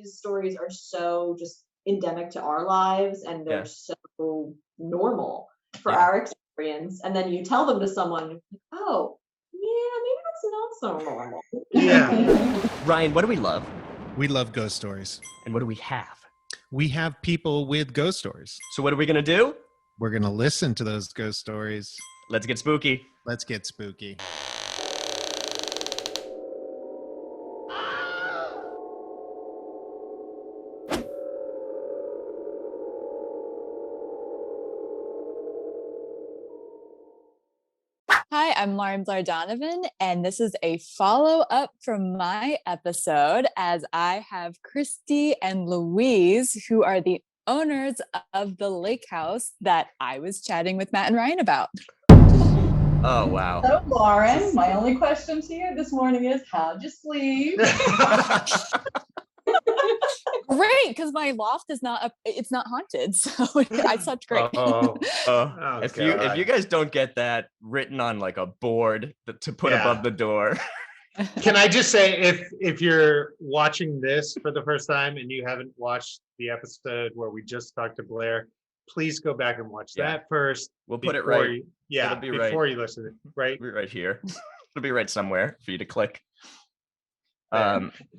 these stories are so just endemic to our lives, and they're so normal for our experience. And then you tell them to someone, oh, yeah, maybe that's not so normal. Yeah. Ryan, what do we love? We love ghost stories. And what do we have? We have people with ghost stories. So what are we going to do? We're going to listen to those ghost stories. Let's get spooky. Let's get spooky. Hi, I'm Lauren-Blair Donovan, and this is a follow-up from my episode as I have Christy and Louise, who are the owners of the lake house that I was chatting with Matt and Ryan about. Oh, wow. So, Lauren, my only question to you this morning is, how'd you sleep? Great, because my loft is it's not haunted, so I slept great. If you guys don't get that written on like a board to put above the door. Can I just say, if you're watching this for the first time and you haven't watched the episode where we just talked to Blair, please go back and watch that first. We'll put it right. It'll be before you listen to it, right? It'll be right here. It'll be right somewhere for you to click.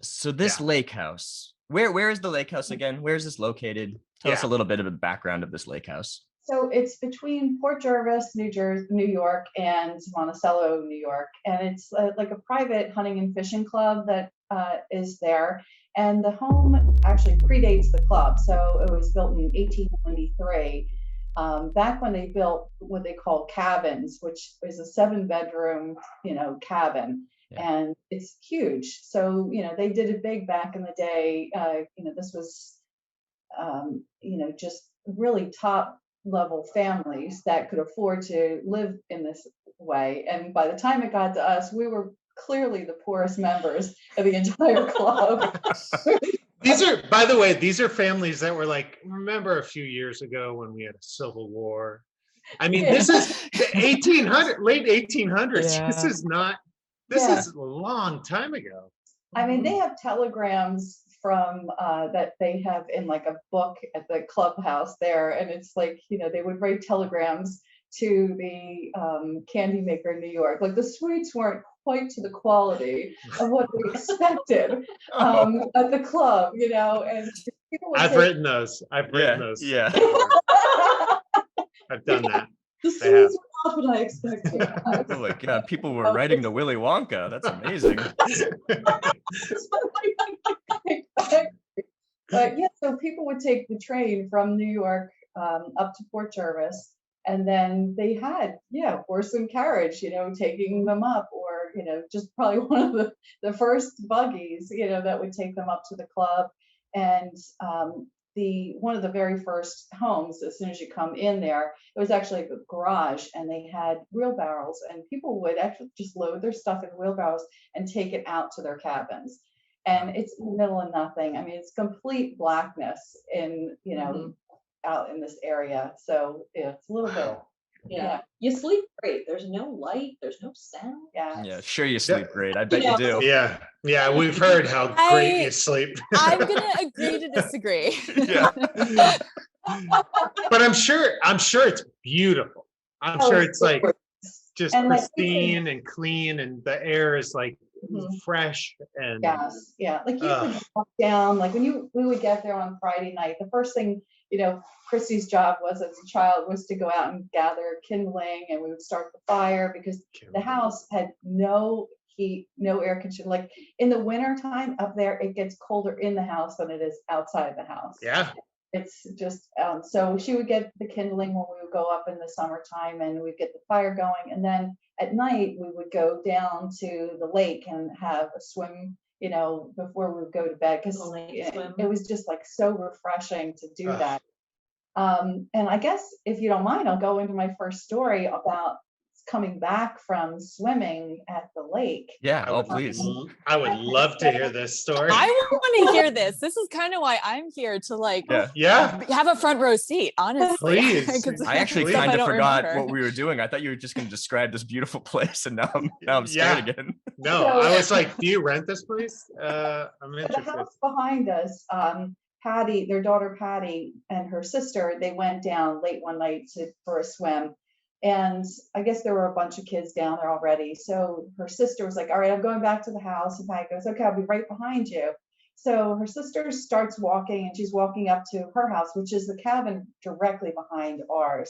So this lake house, where is the lake house again? Where is this located? Tell us a little bit of the background of this lake house. So it's between Port Jervis, New York, and Monticello, New York. And it's like a private hunting and fishing club that is there. And the home actually predates the club. So it was built in 1893, back when they built what they call cabins, which is a 7-bedroom, cabin. And it's huge. So, they did it big back in the day. This was, just really top level families that could afford to live in this way. And by the time it got to us, we were clearly the poorest members of the entire club. By the way, these are families that were like, remember a few years ago when we had a civil war? I mean, this is the late 1800s. Yeah. This is a long time ago. I mean, they have telegrams from that they have in like a book at the clubhouse there, and it's like, they would write telegrams to the candy maker in New York. Like the sweets weren't quite to the quality of what we expected at the club, and I've written those. Yeah. I've done that. The sweets were not what I expected. Oh my God, people were writing to Willy Wonka. That's amazing. But so people would take the train from New York up to Port Jervis, and then they had horse and carriage, taking them up, or just probably one of the first buggies, that would take them up to the club. And one of the very first homes, as soon as you come in there, it was actually a garage, and they had wheelbarrows, and people would actually just load their stuff in wheelbarrows and take it out to their cabins. And it's in the middle of nothing. I mean, it's complete blackness in, out in this area. So it's a little bit. Yeah. You sleep great. There's no light. There's no sound. Yeah, sure you sleep great. I bet you do. Yeah, we've heard how great you sleep. I'm gonna agree to disagree. But I'm sure it's beautiful. I'm sure it's like just pristine and clean, and the air is like fresh and like you could walk down, like when we would get there on Friday night, the first thing Christy's job was as a child was to go out and gather kindling, and we would start the fire because the house had no heat, no air conditioning. Like in the winter time up there, it gets colder in the house than it is outside the house. It's just so she would get the kindling when we would go up in the summertime, and we'd get the fire going, and then at night we would go down to the lake and have a swim, before we would go to bed, because it was just like so refreshing to do that. And I guess if you don't mind, I'll go into my first story about coming back from swimming at the lake. Yeah, please. I would love to hear this story. I want to hear this. This is kind of why I'm here, to have a front row seat, honestly. Please. I actually kind of forgot what we were doing. I thought you were just going to describe this beautiful place, and now I'm scared again. No, So- I was like, do you rent this place? I'm The interested. house behind us, Patty, their daughter Patty and her sister, they went down late one night for a swim. And I guess there were a bunch of kids down there already. So her sister was like, all right, I'm going back to the house. And Patty goes, okay, I'll be right behind you. So her sister starts walking and she's walking up to her house, which is the cabin directly behind ours.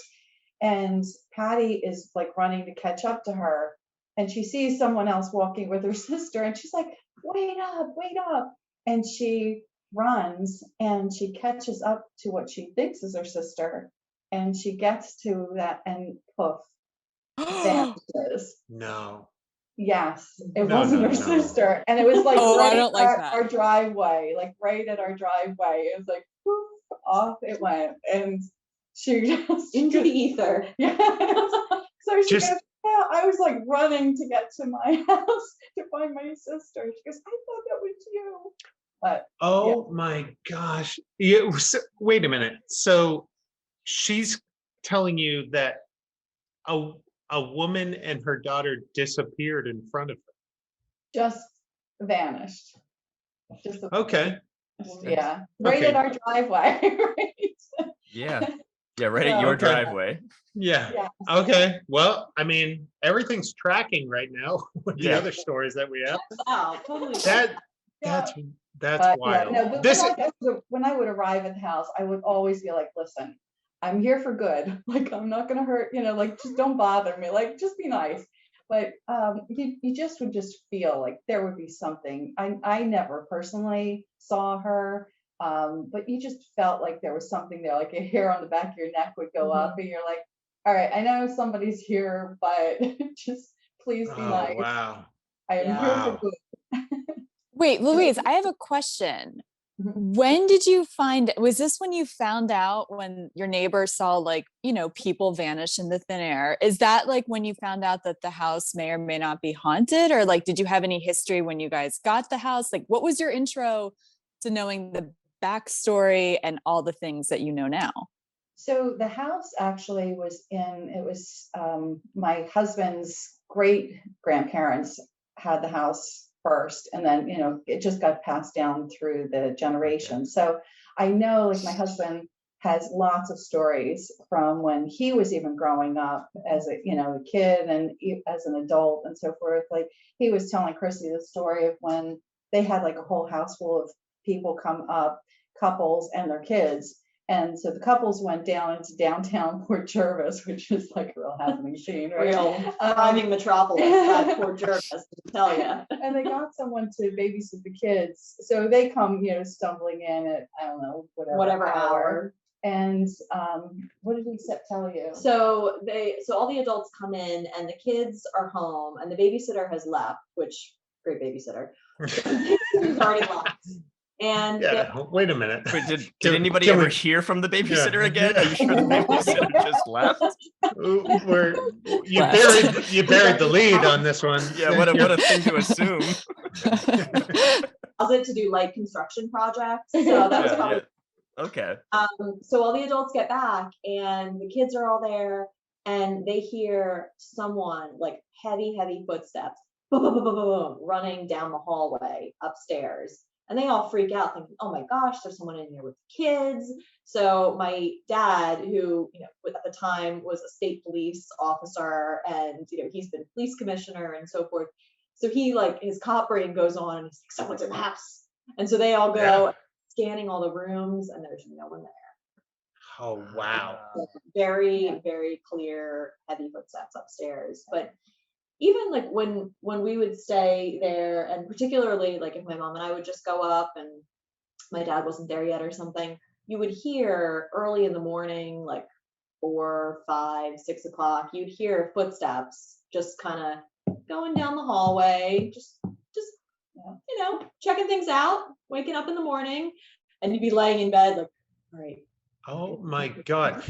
And Patty is like running to catch up to her. And she sees someone else walking with her sister. And she's like, wait up, wait up. And she runs and she catches up to what she thinks is her sister. And she gets to that and poof, vanishes. No. Yes, it No, wasn't no, her no. sister. And it was like Oh, I right don't like at that. our driveway, like right at our driveway. It was like poof, off it went. And she just Into the ether. yeah. So she Just- goes, yeah, I was like running to get to my house to find my sister. She goes, I thought that was you. But Oh my gosh. Yeah, wait a minute. So she's telling you that a woman and her daughter disappeared in front of just vanished. Just her. Okay. yeah, right Okay. at our driveway. Right? Yeah. Yeah, right at Yeah. your Okay. driveway. Yeah. Yeah. Okay. Well, I mean, everything's tracking right now with the Yeah. other stories that we have. Wow, totally. That Yeah. that's But, wild. Yeah, no, but This when I would arrive at the house, I would always be like, listen, I'm here for good. Like, I'm not gonna hurt, like, just don't bother me. Like, just be nice. But you just would just feel like there would be something. I never personally saw her, but you just felt like there was something there, like a hair on the back of your neck would go up, and you're like, all right, I know somebody's here, but just please be oh nice. wow. I am here Wow. for good. Wait, Louise, I have a question. When did you was this when you found out when your neighbor saw like, people vanish in the thin air? Is that like when you found out that the house may or may not be haunted? Or like, did you have any history when you guys got the house? Like, what was your intro to knowing the backstory and all the things that you know now? So the house actually was my husband's great grandparents had the house first, and then it just got passed down through the generations. So I know, like, my husband has lots of stories from when he was even growing up as a kid and as an adult and so forth. Like, he was telling Chrissy the story of when they had like a whole house full of people come up, couples and their kids. And so the couples went down into downtown Port Jervis, which is like a real happening scene, right? Real thriving metropolis, that poor Jervis, to tell you. And they got someone to babysit the kids. So they come, stumbling in at, I don't know, Whatever hour. And what did he tell you? So all the adults come in and the kids are home and the babysitter has left, which great babysitter. He's already left. And Yeah. Wait a minute. Wait, did Can- anybody can ever we- hear from the babysitter Yeah. again? Are you sure the babysitter just left? You buried the lead on this one. Yeah, what a thing to assume. allows it to do light construction projects. So that was Yeah, probably yeah. Okay. so all the adults get back and the kids are all there and they hear someone like heavy footsteps boom, boom, boom, boom, boom, running down the hallway upstairs. And they all freak out thinking, oh my gosh, there's someone in here with kids. So my dad, who, at the time was a state police officer and, he's been police commissioner and so forth. So he his cop brain goes on and he's like, someone's in the house. And so they all go scanning all the rooms and there's no one there. Oh wow. Very, very clear, heavy footsteps upstairs. But even when we would stay there, and particularly if my mom and I would just go up and my dad wasn't there yet or something, you would hear early in the morning, 4, 5, 6 o'clock, you'd hear footsteps just kind of going down the hallway, just checking things out, waking up in the morning, and you'd be laying in bed all right. Oh my God.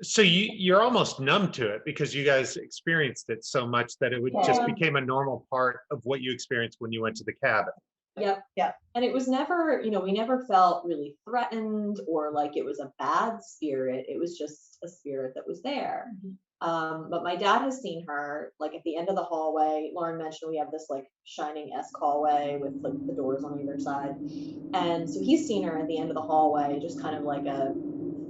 So you're almost numb to it because you guys experienced it so much that it just became a normal part of what you experienced when you went to the cabin. Yep. Yeah. And it was never, we never felt really threatened or like it was a bad spirit. It was just a spirit that was there. But my dad has seen her like at the end of the hallway. Lauren mentioned we have this like shining-esque hallway with like the doors on either side. And so he's seen her at the end of the hallway, just kind of like a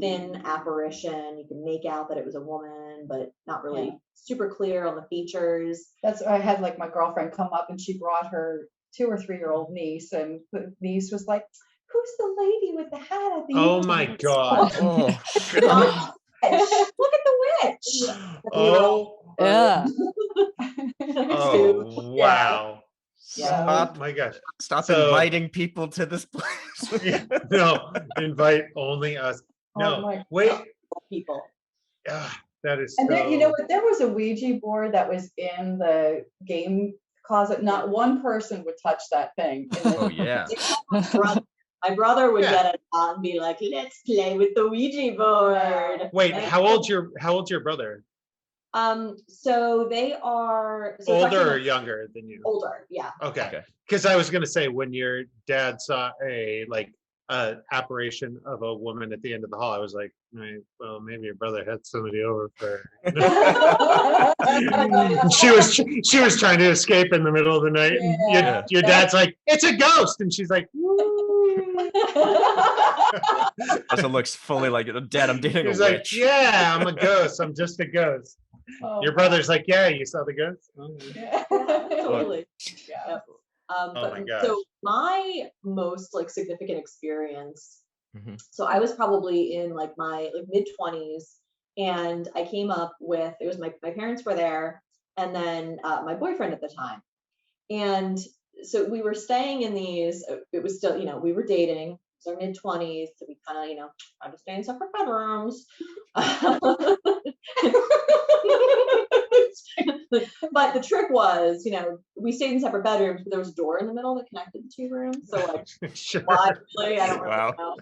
thin apparition. You can make out that it was a woman, but not really super clear on the features. That's I had like my girlfriend come up and she brought her 2 or 3-year-old niece, and the niece was like, "Who's the lady with the hat at the end?" Oh my God. Oh, Look at the witch. Oh. Yeah. Oh, wow. stop, Oh my gosh. stop So- inviting people to this place. Yeah, no, invite only us. Oh No, my wait. People. That is And so. there, you know what? There was a Ouija board that was in the game closet. Not one person would touch that thing. Oh yeah. My brother would Yeah. get it on and be like, "Let's play with the Ouija board." Wait, And- how old's your brother? So they are so it's Older actually or younger than you? older, yeah. Okay. Okay. Because I was gonna say when your dad saw a apparition of a woman at the end of the hall, I was like, right, well, maybe your brother had somebody over for. she was trying to escape in the middle of the night, and Yeah. your dad's like, "It's a ghost," and she's like, Also looks fully like, Dad, I'm dating a he's like, witch. "Yeah, I'm a ghost. I'm just a ghost." Oh, Your brother's like, "Yeah, you saw the ghost." Oh, yeah. Totally. Yeah. Yep. Oh But my gosh. so my most like significant experience. Mhm. So I was probably in like my like mid-20s, and I came up with it was my parents were there, and then my boyfriend at the time, and so we were staying in these. It was still we were dating. It was our mid-20s, so we kind of tried to stay in separate bedrooms. But the trick was, we stayed in separate bedrooms, but there was a door in the middle that connected the 2 rooms. So like, Sure. logically, I don't really Wow. know.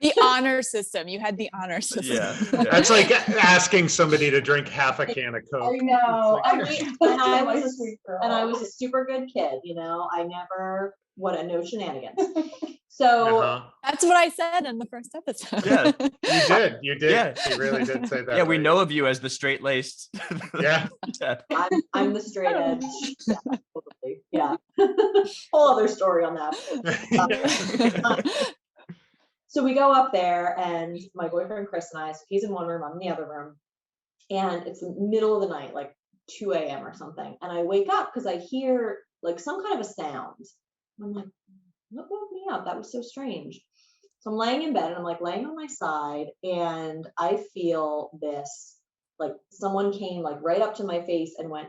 The honor system. You had the honor system. Yeah. That's like asking somebody to drink half a can of I Coke. know. It's And I My was a- sweet girl. And I was a super good kid, I never no shenanigans. So Uh-huh. That's what I said in the first episode. Yeah. You did. Yeah. You really did say that. Yeah, we right. know of you as the straight-laced. Yeah. Dad. I'm the straight edge. Yeah, totally. Yeah. Whole other story on that. So we go up there, and my boyfriend Chris and I, so he's in one room, I'm in the other room, and it's the middle of the night, like 2 a.m. or something, and I wake up because I hear like some kind of a sound. I'm like, what woke me up? That was so strange. So I'm laying in bed, and I'm like laying on my side, and I feel this, like someone came like right up to my face and went,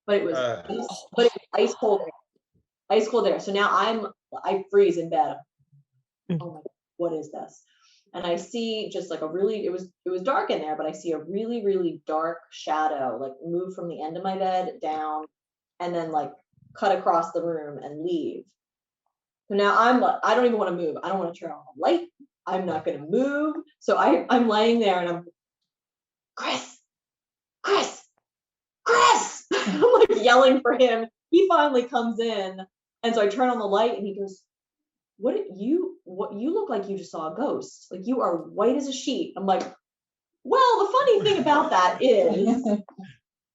but it was ice cold air. Ice cold air. So now I freeze in bed. Oh my God, what is this? And I see just like it was dark in there, but I see a really, really dark shadow like move from the end of my bed down and then like cut across the room and leave. So now I don't even want to move. I don't want to turn on the light. I'm not going to move. So I'm laying there, and I'm, Chris. I'm like yelling for him. He finally comes in, and so I turn on the light, and he goes, what you look like you just saw a ghost. Like you are white as a sheet. I'm like, well, the funny thing about that is,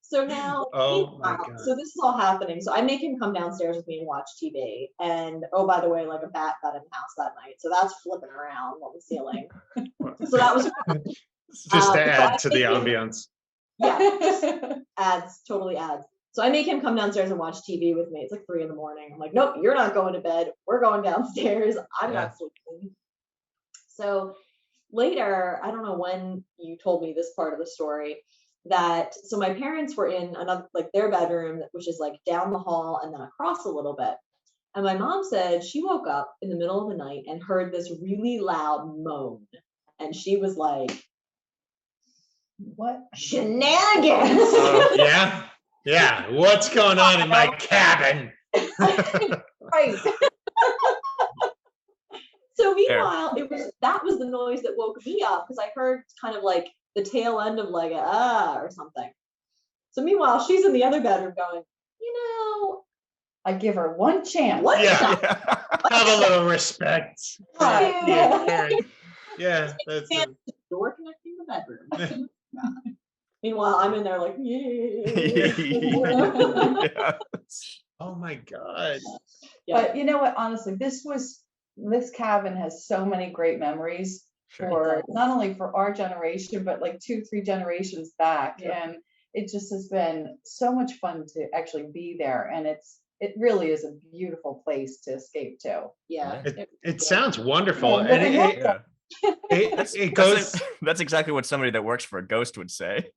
so now, Oh my God. so this is all happening. So I make him come downstairs with me and watch TV. And oh, by the way, like a bat got in the house that night. So that's flipping around on the ceiling. So that was fun. Just to so add I to the think- ambiance. Yeah, totally adds. So I make him come downstairs and watch TV with me. It's like 3 a.m. I'm like, nope, you're not going to bed. We're going downstairs. I'm not sleeping. So later, I don't know when you told me this part of the story, so my parents were in another, like their bedroom, which is like down the hall and then across a little bit. And my mom said she woke up in the middle of the night and heard this really loud moan. And she was like, What? shenanigans. Yeah. What's going on in my cabin? Right. So meanwhile, that was the noise that woke me up, because I heard kind of like the tail end of like or something. So meanwhile, she's in the other bedroom going, I give her one chance. what? Yeah. Yeah. Have a little respect. Yeah. Yeah, that's And the door connecting the bedroom. Meanwhile, I'm in there like, Oh my God. Yeah. But you know what? Honestly, this cabin has so many great memories for not only for our generation, but like 2-3 generations back. And it just has been so much fun to actually be there. And it really is a beautiful place to escape to. Yeah. It sounds wonderful. Yeah, And it goes. That's exactly what somebody that works for a ghost would say.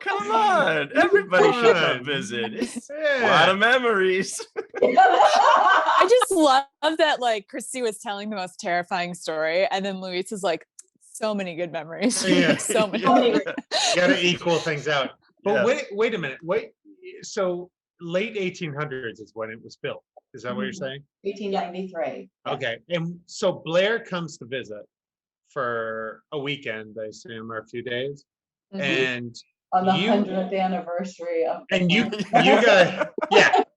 Come on, everybody should come visit. It's a lot of memories. I just love that like Christy was telling the most terrifying story, and then Louise is like, so many good memories. Yeah. So many. You gotta equal things out. But wait a minute. So late 1800s is when it was built. Is that what you're saying? 1893. Okay. And so Blair comes to visit for a weekend, I assume, or a few days. And on the 100th anniversary of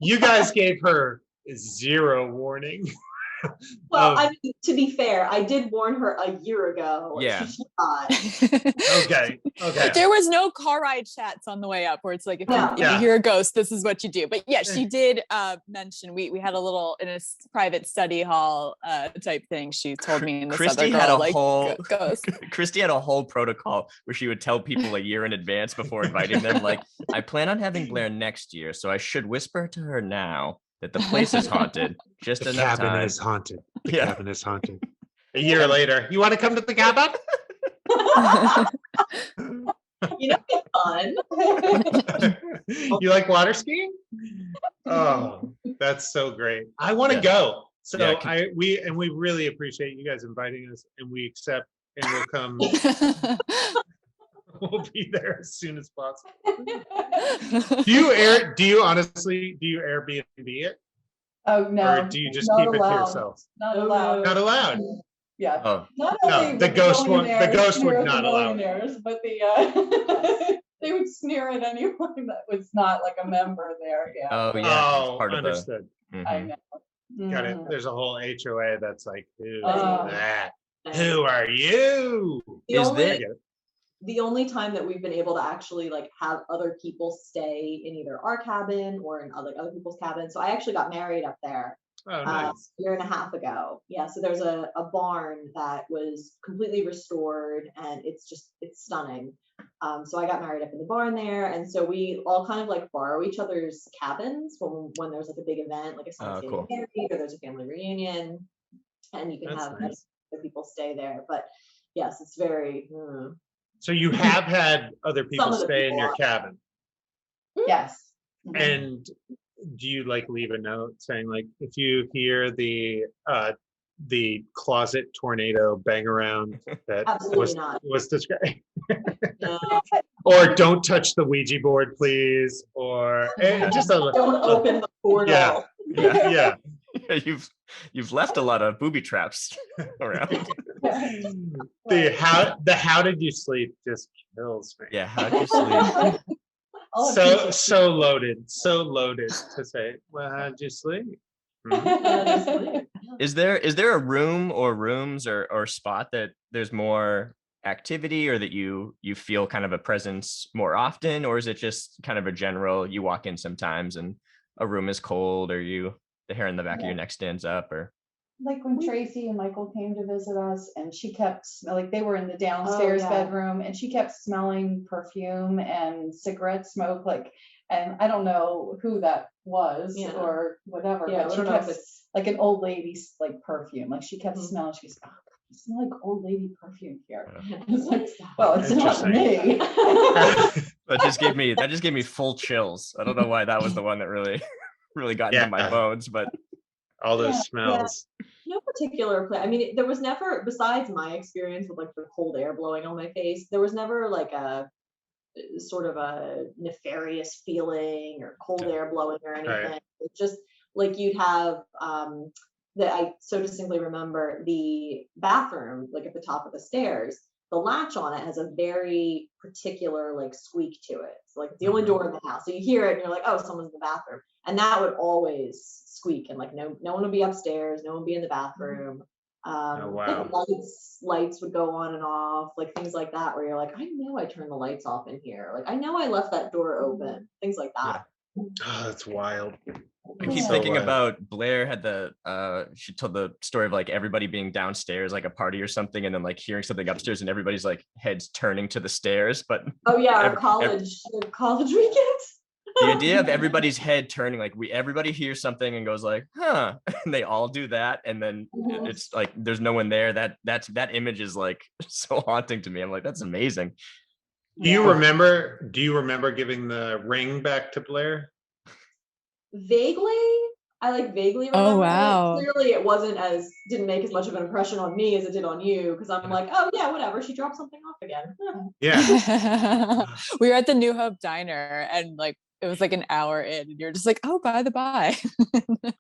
you guys gave her 0 warning. Well, I mean, to be fair, I did warn her a year ago. Yeah. She forgot. Okay. There was no car ride chats on the way up where it's like, if you hear a ghost, this is what you do. But yeah, she did mention we had a little in a private study hall type thing. She told me in this Christy other had girl, a like, whole ghost. Christy had a whole protocol where she would tell people a year in advance before inviting them. Like, I plan on having Blair next year, so I should whisper to her now that the place is haunted. Just The enough cabin time. is haunted. The cabin is haunted. A year later, you want to come to the cabin? You know, it's fun. You like water skiing? Oh, that's so great. I want to go. So we really appreciate you guys inviting us, and we accept, and we'll come. We'll be there as soon as possible. Do you Airbnb it? Oh no. Or do you just keep it to yourselves? Not allowed. Not allowed. Yeah. Oh. Not No, only the would ghost would sneer at not the allow it. millionaires, but they would sneer at anyone that was not like a member there. Yeah. Oh yeah. it's part Understood. Of the, I know. Got it. There's a whole HOA that's like, who is Oh. that? Who are you? The only time that we've been able to actually like have other people stay in either our cabin or in other people's cabins. So I actually got married up there Oh, nice. a year and a half ago. Yeah. So there's a barn that was completely restored, and it's stunning. So I got married up in the barn there, and so we all kind of like borrow each other's cabins when there's like a big event, like if someone's getting married or there's a family reunion, and you can have nice. other people stay there. But yes, it's very. So you have had other people stay in your cabin, Yes. and do you like leave a note saying like, if you hear the closet tornado bang around that was described, or don't touch the Ouija board, please, or just don't open the portal. Yeah. You've left a lot of booby traps around. How did you sleep just kills me. Yeah, how did you sleep? so loaded to say, well, how'd you sleep? Is there a room or rooms or spot that there's more activity, or that you feel kind of a presence more often, or is it just kind of a general, you walk in sometimes and a room is cold, or the hair in the back of your neck stands up, or like when Tracy and Michael came to visit us, and she kept like they were in the downstairs bedroom, and she kept smelling perfume and cigarette smoke, like, and I don't know who that was or whatever, but she kept like an old lady's like perfume, like she kept smelling. She's like, oh, you smell like old lady perfume here. It's like, well, it's not me. that just gave me full chills. I don't know why that was the one that really got into my bones, but all those smells. No particular place. I mean, there was never, besides my experience with like the cold air blowing on my face, there was never like a sort of a nefarious feeling or cold air blowing or anything. Right. It's just like you'd have that I so distinctly remember the bathroom, like at the top of the stairs, the latch on it has a very particular like squeak to it. So like it's the only door in the house. So you hear it and you're like, oh, someone's in the bathroom. And that would always squeak, and like no one would be upstairs, no one would be in the bathroom. wow. Like lights would go on and off, like things like that, where you're like, I know I turned the lights off in here. Like I know I left that door open. Things like that. Oh, that's wild. I keep So thinking wild. about Blair had she told the story of like everybody being downstairs, like a party or something, and then like hearing something upstairs and everybody's like heads turning to the stairs. But Oh yeah, our every- college weekends. the idea of everybody's head turning, like everybody hears something and goes like, huh, and they all do that, and then it's like there's no one there. That image is like so haunting to me. I'm like, that's amazing. Do you remember giving the ring back to Blair? Vaguely, I like vaguely remember. Oh, wow. Clearly it didn't make as much of an impression on me as it did on you, because I'm like, oh yeah, whatever, she dropped something off again. Yeah. We were at the New Hope Diner and like it was like an hour in and you're just like, oh, by the by. I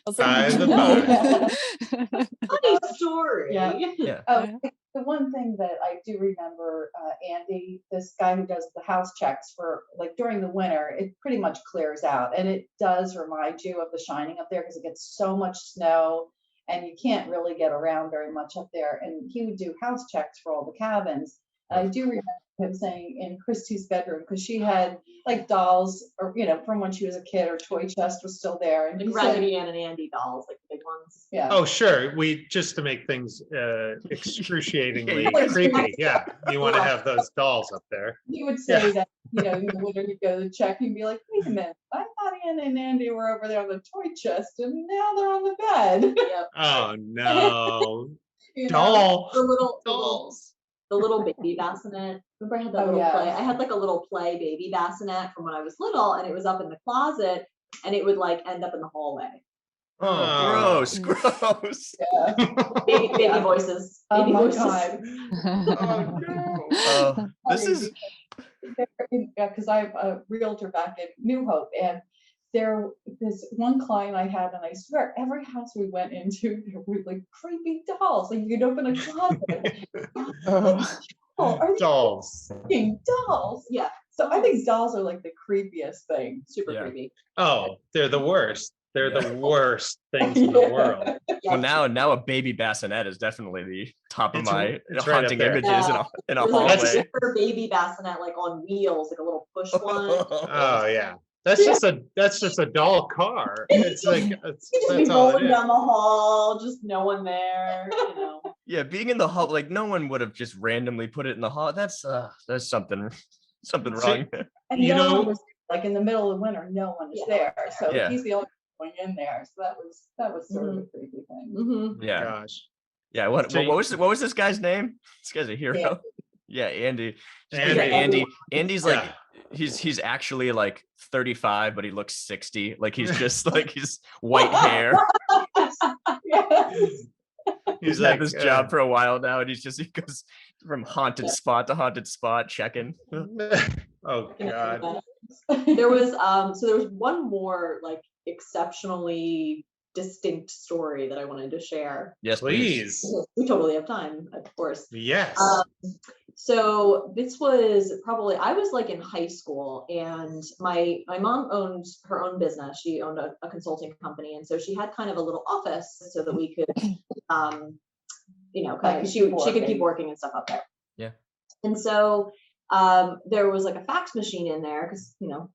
was By like, the Funny story. Yeah. Oh, the one thing that I do remember, Andy, this guy who does the house checks for like during the winter, it pretty much clears out, and it does remind you of The Shining up there because it gets so much snow and you can't really get around very much up there. And he would do house checks for all the cabins. And I do remember him saying in Christy's bedroom, because she had like dolls, or from when she was a kid, her toy chest was still there, and Like he said, Raggedy Ann and Andy dolls, like the big ones. yeah. Oh, sure. We just to make things excruciatingly Yeah. creepy. Yeah, you want to have those dolls up there. He would say that, in the winter he'd go to check, he'd be like, wait a minute, I thought Anna and Andy were over there on the toy chest, and now they're on the bed. Yep. Oh no, You know? doll The little dolls. the little baby bassinet. Remember I had that Oh, little yeah. play. I had like a little play baby bassinet from when I was little, and it was up in the closet, and it would like end up in the hallway. Oh, gross. Yeah. Baby voices. Oh Baby my voices. God. Oh no. This is Because I'm a realtor back in New Hope, and this one client I had, and I swear every house we went into, there were like creepy dolls. Like you'd open a closet. Are these Dolls. fucking dolls? Yeah. So I think dolls are like the creepiest thing. Super Yeah. creepy. Oh, they're the worst. They're Yeah. the worst things in the world. well now a baby bassinet is definitely the top of It's- my it's right up haunting there. images in a There's like hallway. a super baby bassinet, like on wheels, like a little push one. Oh yeah. That's just a doll car. It's like You just be that's all it rolling is. down the hall, just no one there. Yeah, being in the hall, like no one would have just randomly put it in the hall. That's something wrong. And You no know- one was, like in the middle of winter, no one is Yeah. there. So Yeah. he's the only one going in there. So that was sort of a creepy thing. Mm-hmm. Yeah, Gosh. yeah. What So was this guy's name? This guy's a hero. Yeah. Yeah, Andy. Just Andy. picture Andy. Andy's like Yeah. he's actually like 35, but he looks 60. Like he's just like he's white hair. He's had this job for a while now, and he goes from haunted spot to haunted spot checking. Oh God. There was there was one more like exceptionally distinct story that I wanted to share. Yes, Please. We totally have time, of course. Yes. So this was probably, I was like in high school, and my mom owned her own business. She owned a consulting company, and so she had kind of a little office so that we could kind of, she could keep working and stuff up there. Yeah. And so there was like a fax machine in there, because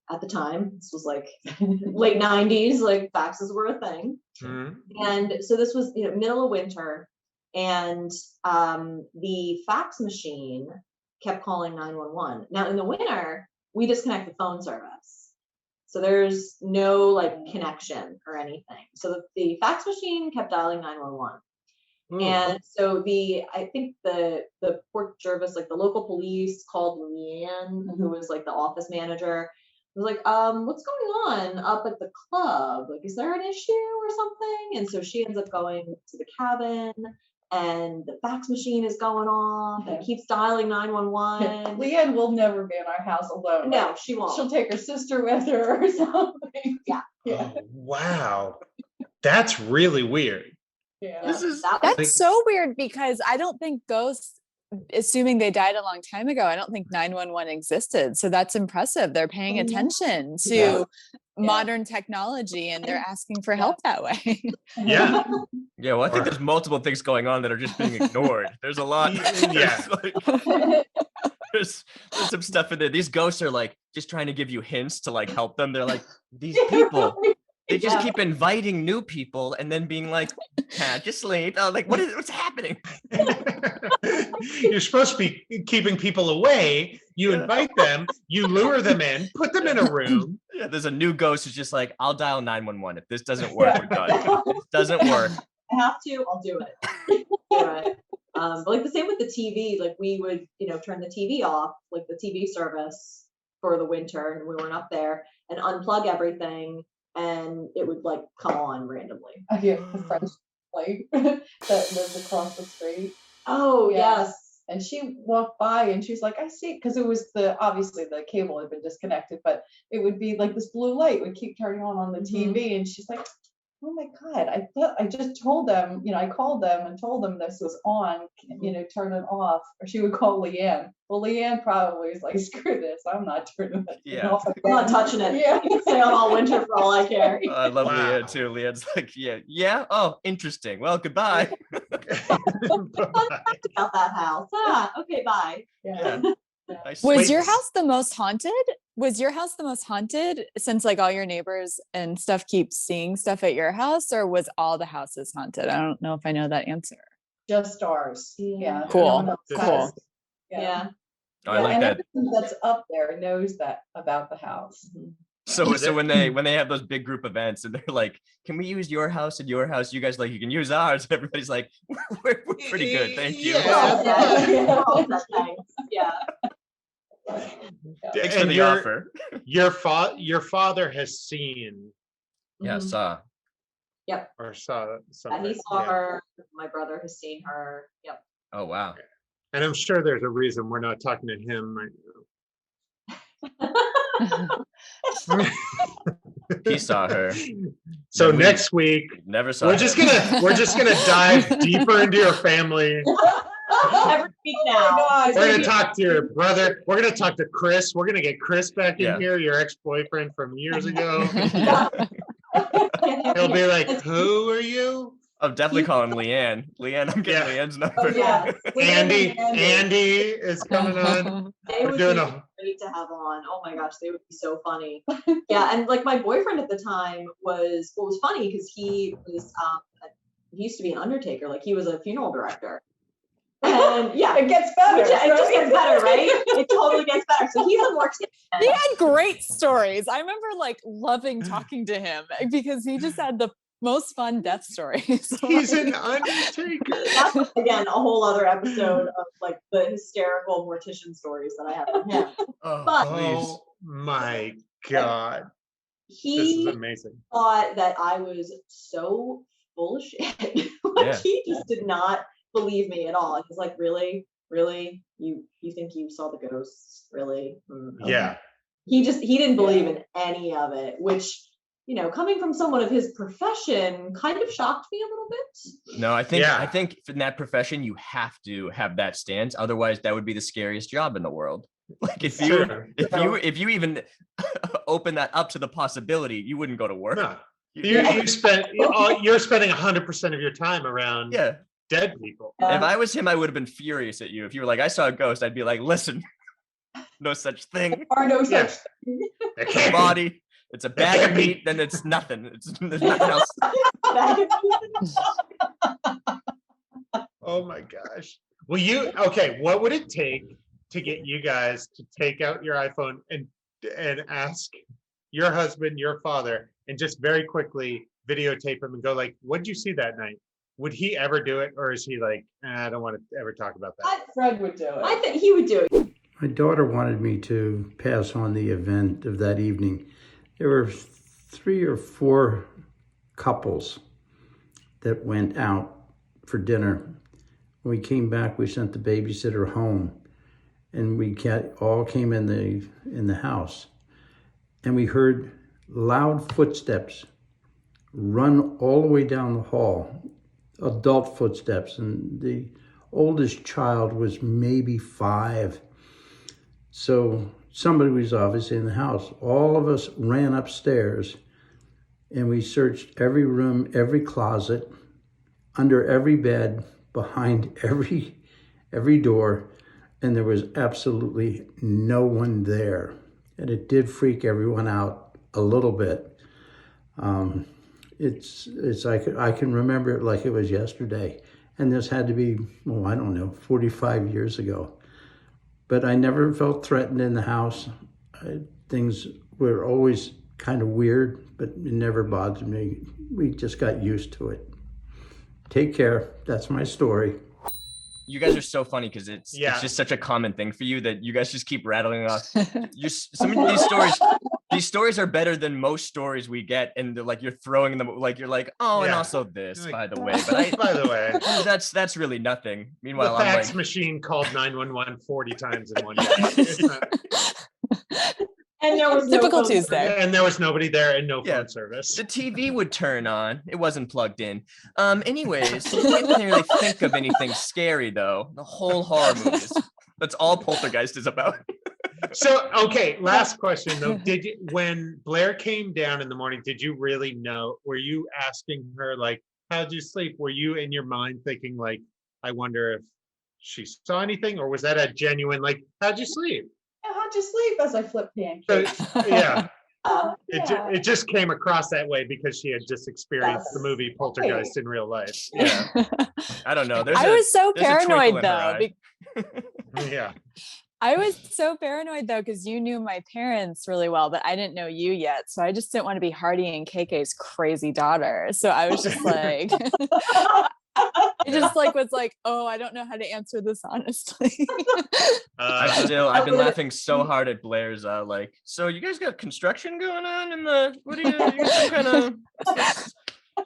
at the time, this was like late 90s, like faxes were a thing. Mhm. And so this was middle of winter, and the fax machine kept calling 911. Now in the winter, we disconnect the phone service, so there's no like connection or anything. So the fax machine kept dialing 911. Ooh. And so I think the Port Jervis, like the local police, called Leanne, who was like the office manager. Was like, what's going on up at the club? Like, is there an issue or something? And so she ends up going to the cabin, and the fax machine is going off, and it keeps dialing 911. Leanne will never be in our house alone. No, she won't. She'll take her sister with her or something. Yeah. Yeah. Oh, wow. That's really weird. Yeah. This is That's so weird, because I don't think ghosts, assuming they died a long time ago, I don't think 911 existed. So that's impressive. They're paying attention to modern technology and they're asking for help that way. Yeah. Yeah, well, I think there's multiple things going on that are just being ignored. There's a lot. Yeah. There's some stuff in there. These ghosts are like just trying to give you hints to like help them. They're like, these people, they just keep inviting new people and then being like, can't you sleep? Oh, like, what's happening? You're supposed to be keeping people away. You invite them, you lure them in, put them in a room. Yeah, there's a new ghost who's just like, I'll dial 911. If this doesn't work, we're done. If this doesn't work. I have to, I'll do it. But like the same with the TV, like we would, turn the TV off, like the TV service for the winter, and we weren't up there, and unplug everything, and it would like come on randomly. I have a friend like that lives across the street. Oh yes. And she walked by and she's like, I see, because it was obviously the cable had been disconnected, but it would be like this blue light would keep turning on the TV, and she's like, oh my God, I just told them, I called them and told them this was on, turn it off. Or she would call Leanne. Well, Leanne probably is like, screw this, I'm not turning it off. I'm not touching it. Yeah. You can stay on all winter for all I care. I love Leanne too. Leanne's like, yeah. Oh, interesting. Well, goodbye. Fun fact about that house. Okay, bye. Yeah. Was your house the most haunted? Was your house the most haunted since like all your neighbors and stuff keep seeing stuff at your house, or was all the houses haunted? I don't know if I know that answer. Just ours. Yeah. Cool. No one else Cool. has. Yeah. Oh, I like and that. everything that's up there knows that about the house. So when they have those big group events and they're like, can we use your house and your house? You guys like, you can use ours. And everybody's like, we're pretty good. Thank you. Yeah. Thanks for the offer. Your father has seen. Yeah, saw. Yep. Or saw something. And he saw her. My brother has seen her. Yep. Oh, wow. And I'm sure there's a reason we're not talking to him right now. He saw her. So next week, never saw. We're just gonna dive deeper into your family. Every week now. We're gonna talk to your brother. We're gonna talk to Chris. We're gonna get Chris back in here, your ex-boyfriend from years ago. He'll be like, "Who are you?" I'm definitely calling Leanne. Leanne, I'm getting Leanne's number. Yeah. Andy is coming on. They would be great to have on. Oh my gosh, they would be so funny. Yeah, and like my boyfriend at the time was funny because he used to be an undertaker. Like he was a funeral director. And yeah, it gets better. It just gets better, right? It totally gets better. So he's a mortician. He had great stories. I remember like loving talking to him because he just had the most fun death stories. He's an undertaker. That's again a whole other episode of like the hysterical mortician stories that I have from him. Oh my God. This is amazing. Thought that I was so full of shit. He just did not believe me at all. He's like, really? You think you saw the ghosts? Really? Okay. Yeah. He didn't believe in any of it, which, coming from someone of his profession kind of shocked me a little bit. No, I think in that profession, you have to have that stance. Otherwise that would be the scariest job in the world. Like if you even open that up to the possibility, you wouldn't go to work. No. You're spending 100% of your time around dead people. If I was him, I would have been furious at you. If you were like, I saw a ghost, I'd be like, listen, no such thing. There are no such thing. It's a body. It's a bag of meat, then it's nothing. There's nothing else. Oh my gosh. Well, what would it take to get you guys to take out your iPhone and ask your husband, your father, and just very quickly videotape him and go like, what'd you see that night? Would he ever do it? Or is he like, I don't want to ever talk about that? Fred would do it. I think he would do it. My daughter wanted me to pass on the event of that evening. There were 3 or 4 couples that went out for dinner. When we came back, we sent the babysitter home, and we all came in the house, and we heard loud footsteps run all the way down the hall, adult footsteps, and the oldest child was maybe 5. So somebody was obviously in the house. All of us ran upstairs and we searched every room, every closet, under every bed, behind every door, and there was absolutely no one there. And it did freak everyone out a little bit. It's like, I can remember it like it was yesterday. And this had to be, well, I don't know, 45 years ago. But I never felt threatened in the house. Things were always kind of weird, but it never bothered me. We just got used to it. Take care. That's my story. You guys are so funny because it's just such a common thing for you that you guys just keep rattling off. Some of these stories are better than most stories we get, and like you're throwing them, like you're like, oh, and also this, by the way. But by the way, that's really nothing. Meanwhile, the I'm fax like, machine called 911 40 times in one day. And there was typical no Tuesday. And there was nobody there and no phone service. the TV would turn on. It wasn't plugged in. Anyways, I didn't really think of anything scary though. The whole horror movies. That's all Poltergeist is about. So, okay, last question though. Did you, when Blair came down in the morning, did you really know? Were you asking her like, how'd you sleep? Were you in your mind thinking like, I wonder if she saw anything, or was that a genuine like, how'd you sleep? How'd you sleep? As I flip pancakes. So, yeah. Yeah. It just came across that way because she had just experienced the movie Poltergeist in real life. Yeah. I don't know. I was so paranoid though. Yeah. I was so paranoid though, because you knew my parents really well, but I didn't know you yet. So I just didn't want to be Hardy and KK's crazy daughter. So I was just like, I just like was like, oh, I don't know how to answer this honestly. I've been laughing so hard at Blair's like, so you guys got construction going on in the, what are you guys kind of,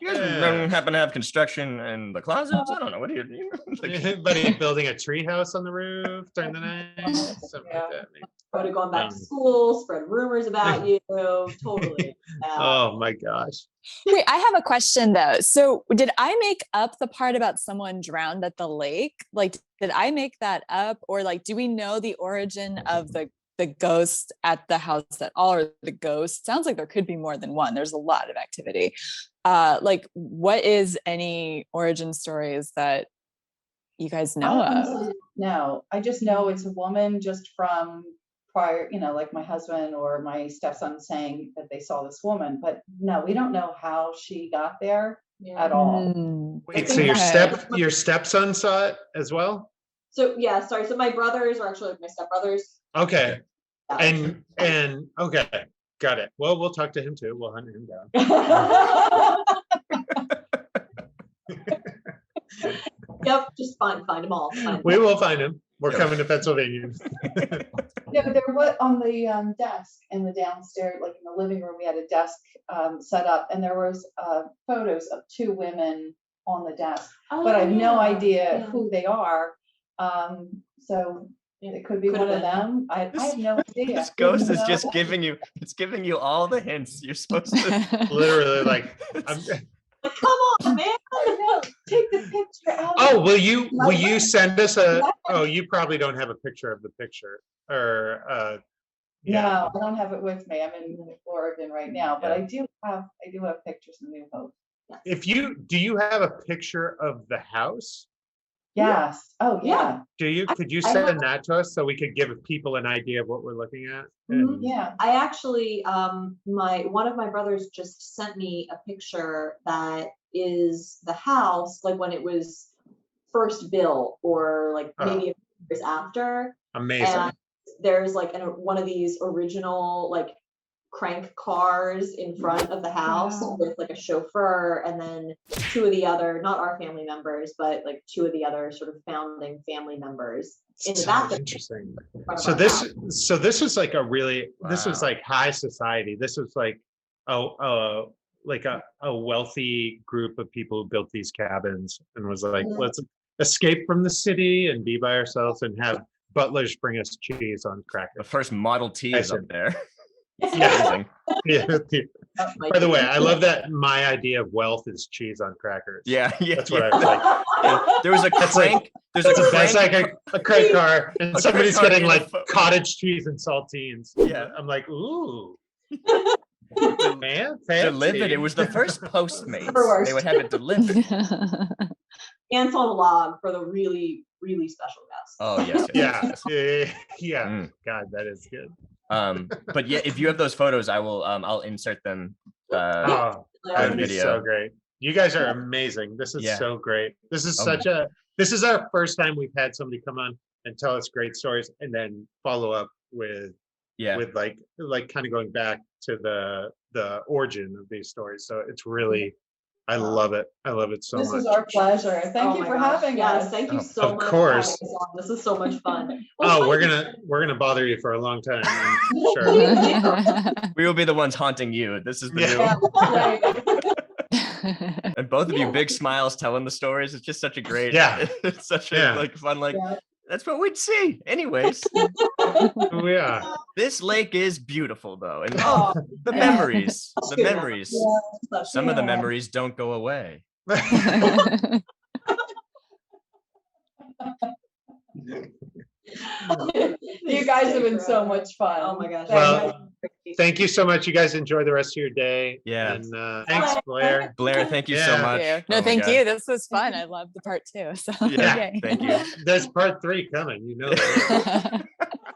you guys happen to have construction in the closets? I don't know. What do you like, anybody building a tree house on the roof during the night? Something like that. Would have gone back to school, spread rumors about you. Totally. Oh my gosh. Wait, I have a question though. So did I make up the part about someone drowned at the lake? Like, did I make that up? Or like, do we know the origin of the ghost at the house at all, or the ghost? Sounds like there could be more than one. There's a lot of activity. Like, what is any origin stories that you guys know of? No, I just know it's a woman just from prior, like my husband or my stepson saying that they saw this woman, but no, we don't know how she got there at all. Wait, so your stepson saw it as well? So yeah, sorry. So my brothers are actually like my stepbrothers. Okay. And okay, got it. Well, we'll talk to him too. We'll hunt him down. Yep, just find them all. We will find him. We're coming to Pennsylvania. Yeah, but there was on the desk in the downstairs, like in the living room, we had a desk set up, and there was photos of two women on the desk, but I have no idea who they are. So it could be one of them. I have no idea. This ghost is just giving you all the hints you're supposed to. Literally, like, come on, man. No, take the picture out. Oh, will you send us a? Oh, you probably don't have a picture of the picture, or No, I don't have it with me. I'm in Oregon right now, but I do have pictures of New Hope. Do you have a picture of the house? Yes. Oh yeah. Could you send that to us so we could give people an idea of what we're looking at? Yeah. I actually, one of my brothers just sent me a picture that is the house, like when it was first built, or like maybe a few years after. Amazing. And there's like one of these original like crank cars in front of the house with like a chauffeur, and then two of the other, not our family members, but like two of the other sort of founding family members in the back. Interesting. So this is like this was like high society. This was like like a wealthy group of people who built these cabins and was like, let's escape from the city and be by ourselves and have butlers bring us cheese on crackers. The first Model T is up there. It's Yeah. amazing. Yeah. By the way, I love that my idea of wealth is cheese on crackers. Yeah, yeah. That's what yeah. I like. There was a That's like- crank. There's That's a the best crank. a credit card, and A somebody's credit card getting and a like phone. cottage cheese and saltines. Yeah. I'm like, ooh, Del- man, Delivered. fancy. It was the first Postmates. worst. They would have it delivered. Ants on a log for the really, really special guests. Oh yes. yes, Yeah, yes. yeah. Mm. God, that is good. But yeah, if you have those photos, I will. I'll insert them. Oh, Like, that'd be video. so great. You guys are amazing. This is Yeah. so great. This is Oh. this is our first time we've had somebody come on and tell us great stories and then follow up with Yeah. like kind of going back to the origin of these stories. So it's really, I love it. I love it so This much. is our pleasure. Thank oh you my for gosh, having yes, us. thank you Oh, so of much. course. For having us on. This is so much fun. Oh, we're funny- gonna bother you for a long time. I'm sure. We will be the ones haunting you. This is the Yeah. Right. And both of you, Yeah. big smiles telling the stories. It's just such a great, Yeah. it's such a Yeah. like fun, like Yeah. that's what we'd see. Anyways, Yeah. this lake is beautiful though, and Oh, the yeah. memories, the Yeah. memories. Yeah. Some of the Yeah. memories don't go away. You guys have been so much fun. Oh my gosh. Well, Thank you so much. You guys enjoy the rest of your day. Yeah. And thanks, Blair. Blair, thank you so Yeah. much. No, Oh my thank God. you. This was fun. I loved the part 2. So Yeah, yay. thank you. There's part 3 coming. You know that.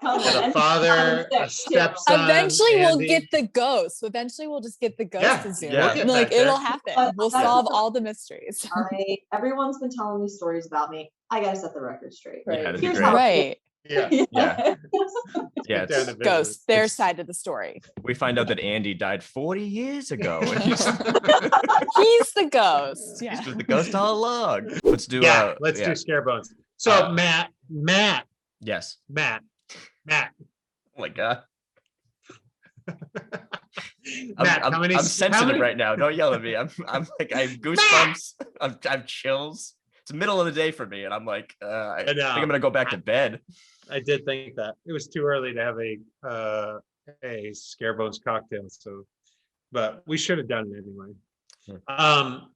Come Got a on. father, a Six, too. stepson. Eventually we'll Andy. get the ghost. Eventually we'll just get the ghost Yeah, to Zoom. yeah. We'll get Like back there. it'll happen. But We'll that's solve the- all the mysteries. Everyone's been telling me stories about me. I gotta set the record straight. Right. Yeah, that'd be Here's great. how- Right. Yeah. Yeah, yeah. Get down to It's, business. Ghosts, their It's- side of the story. we find out that Andy died 40 years ago. And he's, He's the ghost. Yeah. he's just the ghost all along. Let's do. Yeah, let's yeah. do scare bones. So Uh, Matt. Yes. Oh my God. Matt, how many? I'm how sensitive many- right now. Don't yell at me. I'm like I have goosebumps. I'm chills. It's the middle of the day for me, and I'm like, I think know. I'm gonna go back to bed. I did think that it was too early to have a scare bones cocktail. So, but we should have done it anyway. How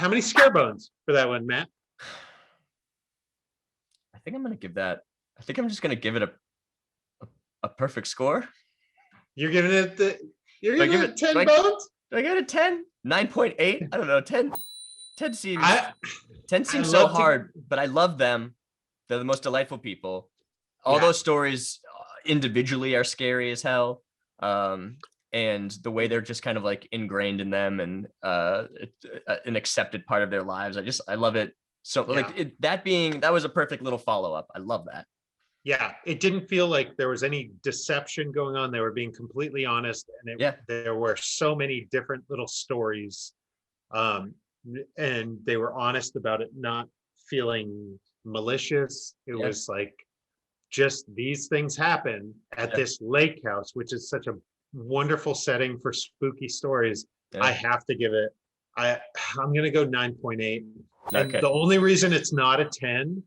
many scare bones for that one, Matt? I think I'm gonna give that. I think I'm just gonna give it a perfect score. You're giving it you're Do I giving give it it- 10 do I- bones? Do I get a 10? 9.8? I don't know. 10. 10 seems. 10 seems I so love to- hard, but I love them. They're the most delightful people. All Yeah. those stories individually are scary as hell. And the way they're just kind of like ingrained in them and an accepted part of their lives. I love it. So like that was a perfect little follow-up. I love that. Yeah, it didn't feel like there was any deception going on. They were being completely honest, and there were so many different little stories, and they were honest about it, not feeling malicious. It was like just these things happen at this lake house, which is such a wonderful setting for spooky stories. Yeah. I have to give it. I'm gonna go 9.8. And Okay. the only reason it's not a 10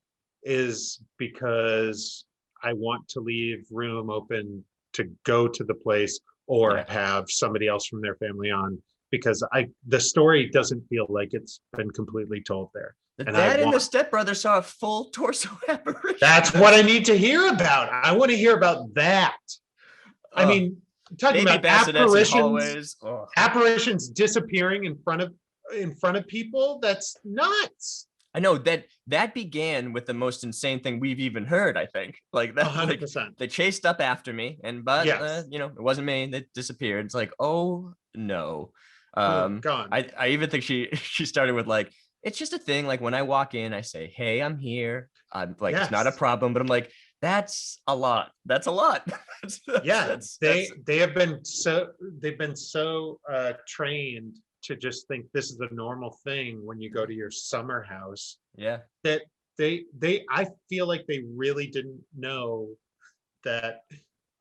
is because I want to leave room open to go to the place or have somebody else from their family on, because the story doesn't feel like it's been completely told there. The And dad and the stepbrother saw a full torso apparition. That's what I need to hear about. I want to hear about that. I mean, talking Baby about bassinets in hallways. Oh. apparitions disappearing in front of people. That's nuts. I know that began with the most insane thing we've even heard. I think like that. 100%. They chased up after me, but Yes. it wasn't me. They disappeared. It's like, oh no. Gone. I even think she started with like, it's just a thing. Like when I walk in, I say, hey, I'm here. I'm like, it's not a problem. But I'm like, that's a lot. That's a lot. They've been so trained to just think this is a normal thing when you go to your summer house. Yeah. That I feel like they really didn't know that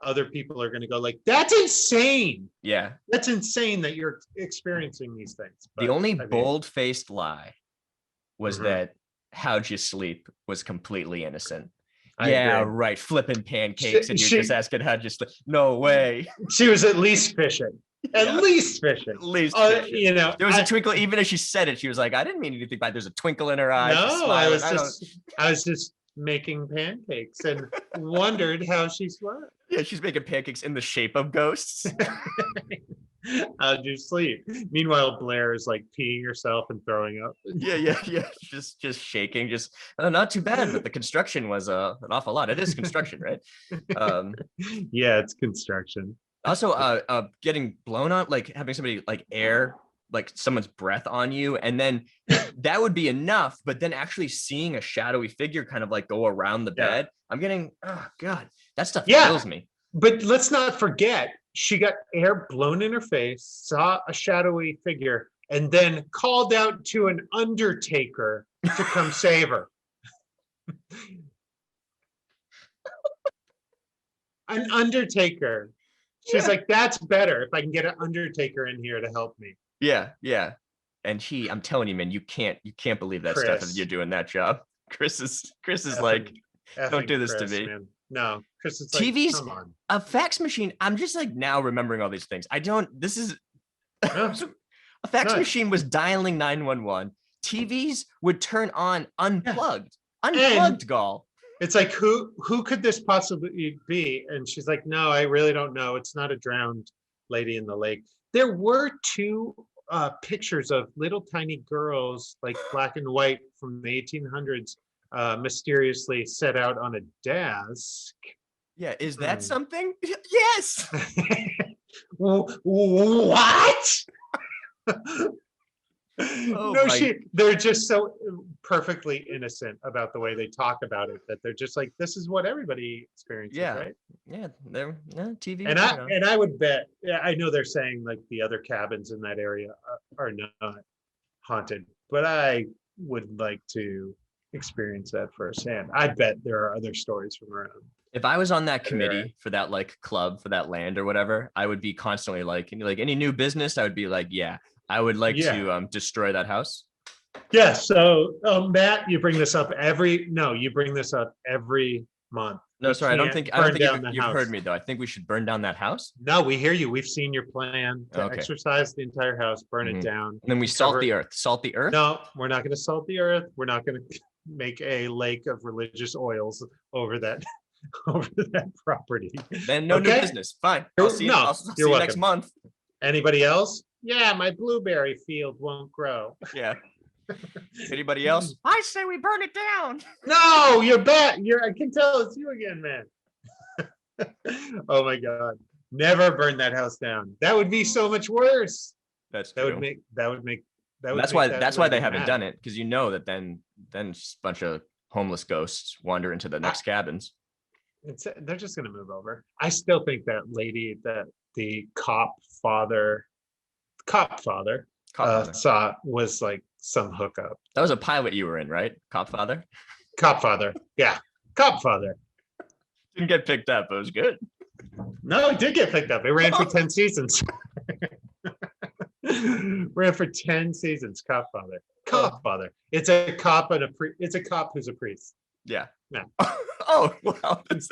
other people are going to go like, that's insane. Yeah. That's insane that you're experiencing these things. The only bold-faced lie was Mhm. that How'd You Sleep was completely innocent. Yeah, agree. right. Flipping pancakes, and you're She- just asking how. Just like, no way. She was at least fishing. At Yeah. least fishing. At least, You know, there was a twinkle. Even as she said it, she was like, "I didn't mean anything by it." There's a twinkle in her eye. She's no, I smiling. was just making pancakes and wondered how she slept. Yeah, she's making pancakes in the shape of ghosts. How'd you sleep? Meanwhile, Blair is like peeing herself and throwing up. Yeah. Just shaking. Just not too bad, but the construction was an awful lot. It is construction, right? Yeah, it's construction. Also, getting blown up, like having somebody like air, like someone's breath on you, and then that would be enough. But then actually seeing a shadowy figure kind of like go around the bed, I'm getting, oh God, that stuff kills me. But let's not forget, she got air blown in her face, saw a shadowy figure, and then called out to an undertaker to come save her. An undertaker. She's like, that's better if I can get an undertaker in here to help me. Yeah. And I'm telling you, man, you can't believe that stuff if you're doing that job. Chris is like, don't do this to me. Man. No, Chris is TV's like, come on. A fax machine. I'm just like now remembering all these things. A fax machine was dialing 911. TVs would turn on unplugged, Gall. It's like, who could this possibly be? And she's like, no, I really don't know. It's not a drowned lady in the lake. There were two pictures of little tiny girls, like black and white from the 1800s, mysteriously set out on a desk. Yeah, is that something? Yes. What? They're just so perfectly innocent about the way they talk about it that they're just like, this is what everybody experiences, right? Yeah, they're TV. And I would bet, I know they're saying like the other cabins in that area are not haunted, but I would like to experience that firsthand. I bet there are other stories from around. If I was on that committee for that like club for that land or whatever, I would be constantly like any new business, I would be like, yeah, I would like to destroy that house. Yeah. So Matt, you bring this up every month. No, sorry, I don't think you've heard me though. I think we should burn down that house. No, we hear you. We've seen your plan to exercise the entire house, burn it down. And then we salt the earth. Salt the earth? No, we're not going to salt the earth. We're not going to make a lake of religious oils over that property. Then no new business. Fine. I'll see you next month. Anybody else? Yeah, my blueberry field won't grow. Yeah. Anybody else? I say we burn it down. No, you're back. I can tell it's you again, man. Oh my God. Never burn that house down. That would be so much worse. That's why they haven't done it, because you know that then just a bunch of homeless ghosts wander into the next cabins. They're just gonna move over. I still think that lady that the cop father saw was like some hookup. That was a pilot you were in, right? Cop father. Yeah, cop father. Didn't get picked up. It was good. No, it did get picked up. It ran for 10 seasons. Ran for 10 seasons. Cop father. It's a cop and it's a cop who's a priest. Yeah. Yeah. Oh wow. That's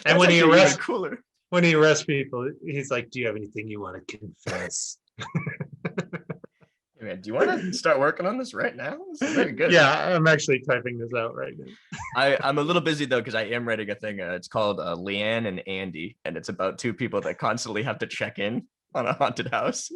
and when he arrests cooler. When he arrests people, he's like, "Do you have anything you want to confess?" Hey man, do you want to start working on this right now? This is very good. Yeah, I'm actually typing this out right now. I'm a little busy though because I am writing a thing. It's called Leanne and Andy, and it's about two people that constantly have to check in on a haunted house.